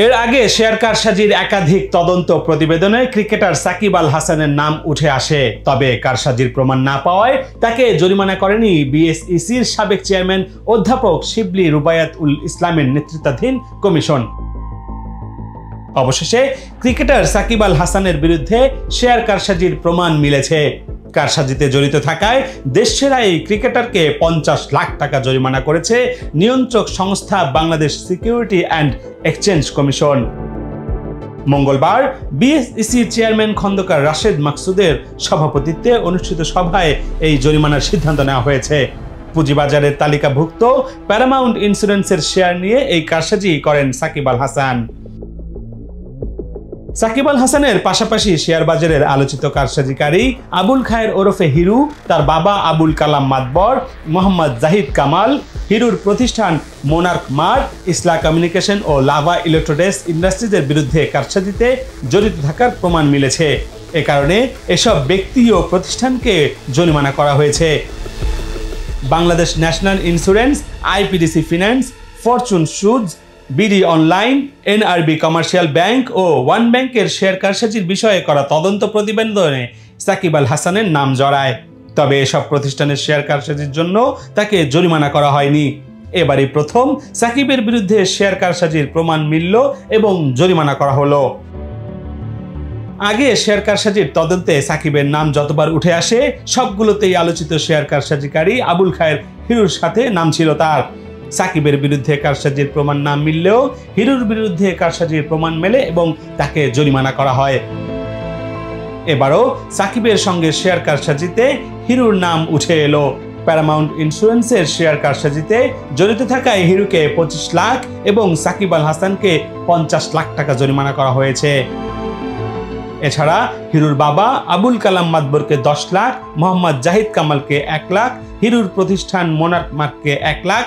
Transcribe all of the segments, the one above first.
এর আগে শেয়ার কারসাজির একাধিক তদন্ত প্রতিবেদনে ক্রিকেটার সাকিব আল হাসানের নাম উঠে আসে। তবে কারসাজির প্রমাণ না পাওয়ায় তাকে জরিমানা করেনি বিএসইসির সাবেক চেয়ারম্যান অধ্যাপক শিবলি রুবায়াত উল ইসলামের নেতৃত্বাধীন কমিশন। অবশেষে ক্রিকেটার সাকিব আল হাসানের বিরুদ্ধে শেয়ার কারসাজির প্রমাণ মিলেছে। কারসাজিতে জড়িত থাকায় দেশসেরা এই ক্রিকেটারকে 50 লাখ টাকা জরিমানা করেছে নিয়ন্ত্রক সংস্থা Bangladesh security and exchange commission. মঙ্গলবার বিএসইসির চেয়ারম্যান খন্দকার রাশেদ মাকসুদের সভাপতিত্বে অনুষ্ঠিত সভায় এই জরিমানার সিদ্ধান্ত নেওয়া হয়েছে। পুঁজিবাজারের তালিকাভুক্ত প্যারামাউন্ট ইন্স্যুরেন্সের শেয়ার নিয়ে এই কারসাজি করেন সাকিব আল হাসান। সাকিব আল হাসানের পাশাপাশি শেয়ার বাজারের আলোচিত কারসাজিকারী আবুল খায়ের ওরফে হিরু, তার বাবা আবুল কালাম মাতবর, মোহাম্মদ জাহিদ কামাল, হিরুর প্রতিষ্ঠান মোনার্ক মার্ট, ইসলা কমিউনিকেশন ও লাভা ইলেকট্রোডেস্ক ইন্ডাস্ট্রিজের বিরুদ্ধে কারসাজিতে জড়িত থাকার প্রমাণ মিলেছে। এ কারণে এসব ব্যক্তি ও প্রতিষ্ঠানকে জরিমানা করা হয়েছে। Bangladesh National Insurance, IPDC Finance, Fortune Shoes, BD Online, NRB Commercial Bank ও ওয়ান ব্যাংকের শেয়ার কারসাজির বিষয়ে করা তদন্ত প্রতিবেদনে সাকিব আল হাসানের নাম জড়ায়। তবে এসব প্রতিষ্ঠানের শেয়ার কারসাজির জন্য তাকে জরিমানা করা হয়নি। এবারই প্রথম সাকিবের বিরুদ্ধে শেয়ার কারসাজির প্রমাণ মিলল এবং জরিমানা করা হলো। আগে শেয়ার কারসাজির তদন্তে সাকিবের নাম যতবার উঠে আসে সবগুলোতেই আলোচিত শেয়ার কারসাজিকারী আবুল খায়ের হিরুর সাথে নাম ছিল তার। সাকিবের বিরুদ্ধে কারসাজির প্রমাণ না মিললেও হিরুর বিরুদ্ধে কারসাজির প্রমাণ মেলে এবং তাকে জরিমানা করা হয়। এবারও সাকিবের সঙ্গে শেয়ার কারসাজিতে হিরুর নাম উঠে এলো। প্যারামাউন্ট ইন্স্যুরেন্সের শেয়ার কারসাজিতে জড়িত থাকায় হিরুকে 25 লাখ এবং সাকিব আল হাসানকে 50 লাখ টাকা জরিমানা করা হয়েছে। এছাড়া হিরুর বাবা আবুল কালাম মাতবরকে 10 লাখ, মোহাম্মদ জাহিদ কামালকে 1 লাখ, হিরুর প্রতিষ্ঠান মোনার্ক মার্টকে 1 লাখ,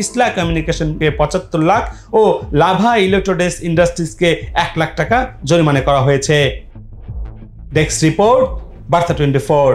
ইসলা কমিউনিকেশনকে 75 লাখ ও লাভা ইলেকট্রোডেস্ক ইন্ডাস্ট্রিজকে 1 লাখ টাকা জরিমানা করা হয়েছে। ডেস্ক রিপোর্ট, বার্তা 24।